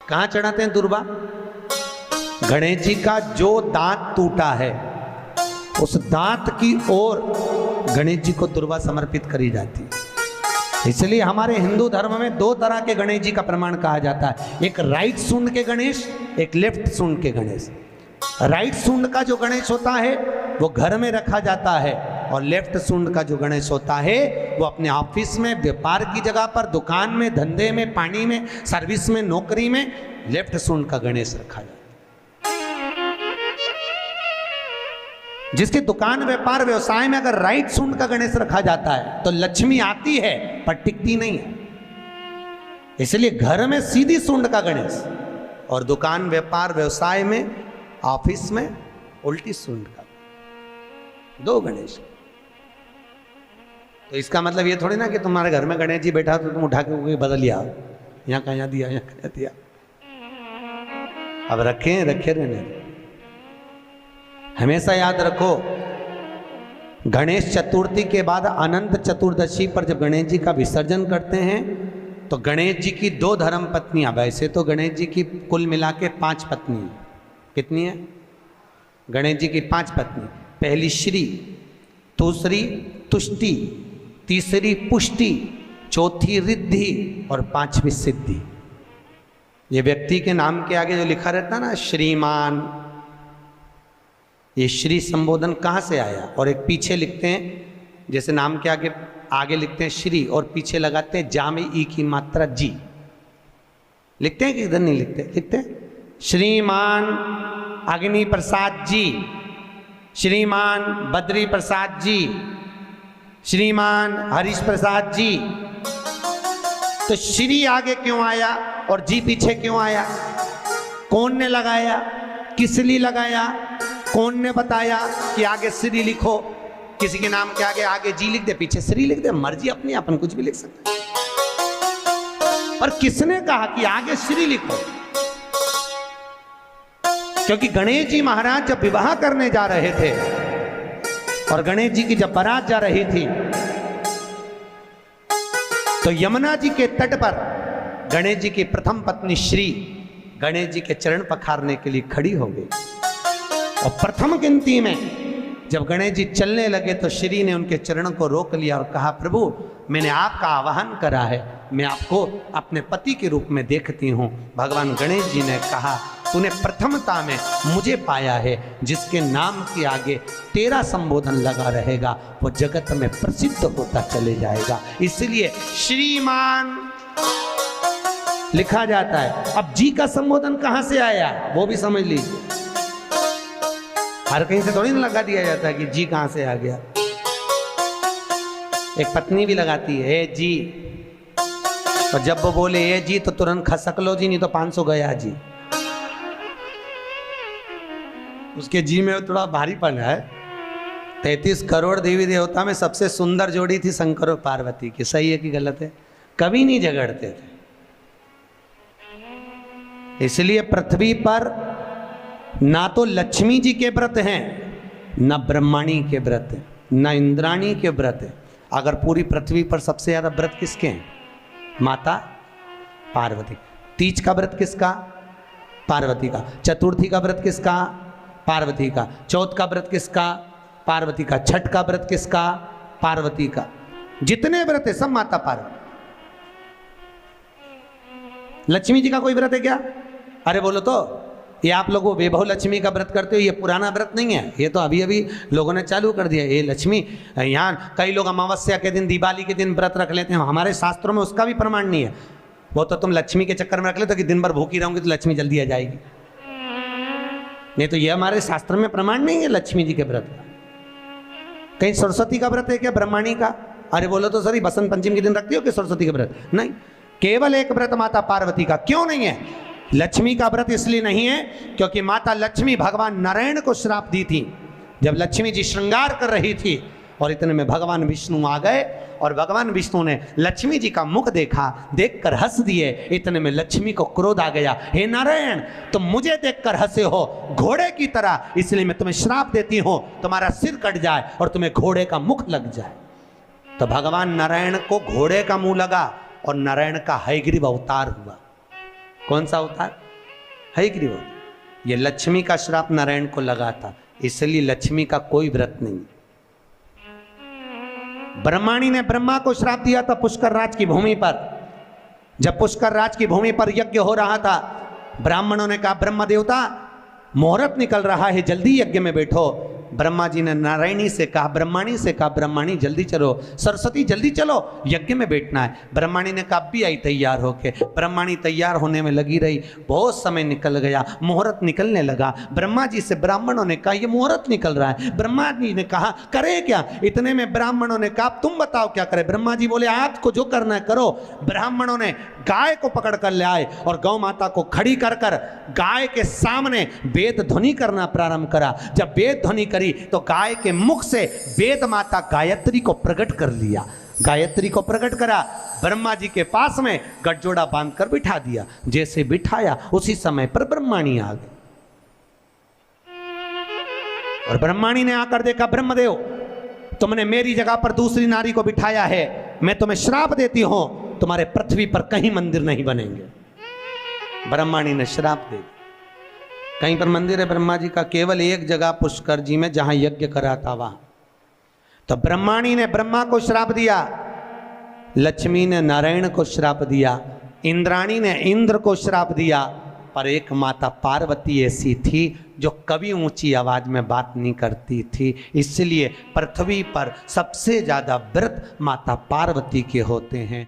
कहां चढ़ाते हैं दुर्वा? गणेश जी का जो दांत टूटा है उस दांत की ओर गणेश जी को दुर्वा समर्पित करी जाती है। इसलिए हमारे हिंदू धर्म में दो तरह के गणेश जी का प्रमाण कहा जाता है, एक राइट सूंड के गणेश, एक लेफ्ट सूंड के गणेश। राइट सूंड का जो गणेश होता है वो घर में रखा जाता है, और लेफ्ट सूंड का जो गणेश होता है वो अपने ऑफिस में, व्यापार की जगह पर, दुकान में, धंधे में, पानी में, सर्विस में, नौकरी में लेफ्ट सूंड का गणेश रखा जाता है। जिसकी दुकान, व्यापार, व्यवसाय में अगर राइट सूंड का गणेश रखा जाता है तो लक्ष्मी आती है पर टिकती नहीं है। इसलिए घर में सीधी सूंड का गणेश और दुकान, व्यापार, व्यवसाय में, ऑफिस में उल्टी सूंड का, दो गणेश। तो इसका मतलब ये थोड़ी ना कि तुम्हारे घर में गणेश जी बैठा तो तुम उठा के बदल लिया, यहाँ कहाँ दिया, यहाँ कहाँ दिया। अब रखे रहने। हमेशा याद रखो, गणेश चतुर्थी के बाद अनंत चतुर्दशी पर जब गणेश जी का विसर्जन करते हैं तो गणेश जी की दो धर्म पत्नियां, वैसे तो गणेश जी की कुल मिला के 5 पत्नी, कितनी है? गणेश जी की 5 पत्नी। पहली श्री, दूसरी तुष्टि, तीसरी पुष्टि, चौथी रिद्धि और 5वीं सिद्धि। ये व्यक्ति के नाम के आगे जो लिखा रहता है ना श्रीमान, ये श्री संबोधन कहाँ से आया? और एक पीछे लिखते हैं, जैसे नाम के आगे लिखते हैं श्री और पीछे लगाते हैं जा में ई की मात्रा जी। लिखते हैं कि इधर नहीं लिखते? लिखते हैं श्रीमान अग्नि प्रसाद जी, श्रीमान बद्री प्रसाद जी, श्रीमान हरीश प्रसाद जी। तो श्री आगे क्यों आया और जी पीछे क्यों आया? कौन ने लगाया? किस लिए लगाया? कौन ने बताया कि आगे श्री लिखो? किसी के नाम के आगे जी लिख दे, पीछे श्री लिख दे, मर्जी अपनी, अपन कुछ भी लिख सकते हैं। और किसने कहा कि आगे श्री लिखो? क्योंकि गणेश जी महाराज जब विवाह करने जा रहे थे और गणेश जी की जब बारात जा रही थी तो यमुना जी के तट पर गणेश जी की प्रथम पत्नी श्री गणेश जी के चरण पखारने के लिए खड़ी हो गई। और प्रथम गिनती में जब गणेश जी चलने लगे तो श्री ने उनके चरणों को रोक लिया और कहा, प्रभु मैंने आपका आवाहन करा है, मैं आपको अपने पति के रूप में देखती हूँ। भगवान गणेश जी ने कहा, तूने प्रथमता में मुझे पाया है, जिसके नाम के आगे तेरा संबोधन लगा रहेगा वो जगत में प्रसिद्ध होता चले जाएगा। इसलिए श्रीमान लिखा जाता है। अब जी का संबोधन कहां से आया वो भी समझ लीजिए। हर कहीं से थोड़ी ना लगा दिया जाता है कि जी कहां से आ गया। एक पत्नी भी लगाती है ए जी, और जब वो बोले ए जी तो तुरंत खसक लो जी, नहीं तो 500 गया जी। उसके जी में थोड़ा भारीपन है। 33 करोड़ देवी देवता में सबसे सुंदर जोड़ी थी शंकर और पार्वती की। सही है कि गलत है? कभी नहीं झगड़ते थे। इसलिए पृथ्वी पर ना तो लक्ष्मी जी के व्रत हैं, ना ब्रह्माणी के व्रत हैं, ना इंद्राणी के व्रत हैं। अगर पूरी पृथ्वी पर सबसे ज्यादा व्रत किसके हैं? माता पार्वती। तीज का व्रत किसका? पार्वती का। चतुर्थी का व्रत किसका? पार्वती का। चौथ का व्रत किसका? पार्वती का। छठ का व्रत किसका? पार्वती का। जितने व्रत है सब माता पार्वती। लक्ष्मी जी का कोई व्रत है क्या? अरे बोलो तो, ये आप लोग वैभव लक्ष्मी का व्रत करते हो, ये पुराना व्रत नहीं है, ये तो अभी अभी लोगों ने चालू कर दिया। ये लक्ष्मी, यहाँ कई लोग अमावस्या के दिन, दिवाली के दिन व्रत रख लेते हैं, हमारे शास्त्रों में उसका भी प्रमाण नहीं है। वो तो तुम लक्ष्मी के चक्कर में रख लेते हो कि दिन भर भूखी रहूंगी तो लक्ष्मी जल्दी आ जाएगी। नहीं तो ये हमारे शास्त्र में प्रमाण नहीं है लक्ष्मी जी के व्रत का। कहीं सरस्वती का व्रत है क्या? ब्रह्माणी का? अरे बोलो तो सर, बसंत पंचमी के दिन रखती हो कि सरस्वती का व्रत? नहीं, केवल एक व्रत माता पार्वती का। क्यों नहीं है? लक्ष्मी का व्रत इसलिए नहीं है क्योंकि माता लक्ष्मी भगवान नारायण को श्राप दी थी। जब लक्ष्मी जी श्रृंगार कर रही थी और इतने में भगवान विष्णु आ गए और भगवान विष्णु ने लक्ष्मी जी का मुख देखा, देखकर हंस दिए। इतने में लक्ष्मी को क्रोध आ गया, हे नारायण तुम मुझे देखकर हंसे हो घोड़े की तरह, इसलिए मैं तुम्हें श्राप देती हूं, तुम्हारा सिर कट जाए और तुम्हें घोड़े का मुख लग जाए। तो भगवान नारायण को घोड़े का मुंह लगा और नारायण का हयग्रीव अवतार हुआ। कौन सा अवतार है कि नहीं? ये लक्ष्मी का श्राप नारायण को लगा था, इसलिए लक्ष्मी का कोई व्रत नहीं। ब्रह्माणी ने ब्रह्मा को श्राप दिया था पुष्कर राज की भूमि पर। जब पुष्कर राज की भूमि पर यज्ञ हो रहा था, ब्राह्मणों ने कहा ब्रह्म देवता मुहूर्त निकल रहा है, जल्दी यज्ञ में बैठो। ब्रह्मा जी ने नारायणी से कहा, ब्रह्माणी से कहा, ब्रह्माणी जल्दी चलो, सरस्वती जल्दी चलो, यज्ञ में बैठना है। ब्रह्माणी ने कहा भी आई तैयार होके। ब्रह्माणी तैयार होने में लगी रही, बहुत समय निकल गया, मुहूर्त निकलने लगा। ब्रह्मा जी से ब्राह्मणों ने कहा ये मुहूर्त निकल रहा है। ब्रह्मा जी ने कहा करे क्या? इतने में ब्राह्मणों ने कहा तुम बताओ क्या करे? ब्रह्मा जी बोले आपको जो करना है करो। ब्राह्मणों ने गाय को पकड़ कर ले आए और गौ माता को खड़ी कर कर गाय के सामने वेद ध्वनि करना प्रारंभ करा। जब वेद ध्वनि करी तो गाय के मुख से वेद माता गायत्री को प्रकट कर लिया। गायत्री को प्रकट करा, ब्रह्मा जी के पास में गठजोड़ा बांधकर बिठा दिया। जैसे बिठाया उसी समय पर ब्रह्माणी आ गई और ब्रह्माणी ने आकर देखा ब्रह्मदेव तुमने मेरी जगह पर दूसरी नारी को बिठाया है, मैं तुम्हें श्राप देती हूं, तुम्हारे पृथ्वी पर कहीं मंदिर नहीं बनेंगे। ब्रह्माणी ने श्राप दे दिया। कहीं पर मंदिर है ब्रह्मा जी का? केवल एक जगह पुष्कर जी में जहां यज्ञ करा था वहां। तो ब्रह्माणी ने ब्रह्मा को श्राप दिया, लक्ष्मी ने नारायण को श्राप दिया, इंद्राणी ने इंद्र को श्राप दिया, पर एक माता पार्वती ऐसी थी जो कभी ऊंची आवाज में बात नहीं करती थी। इसलिए पृथ्वी पर सबसे ज्यादा व्रत माता पार्वती के होते हैं।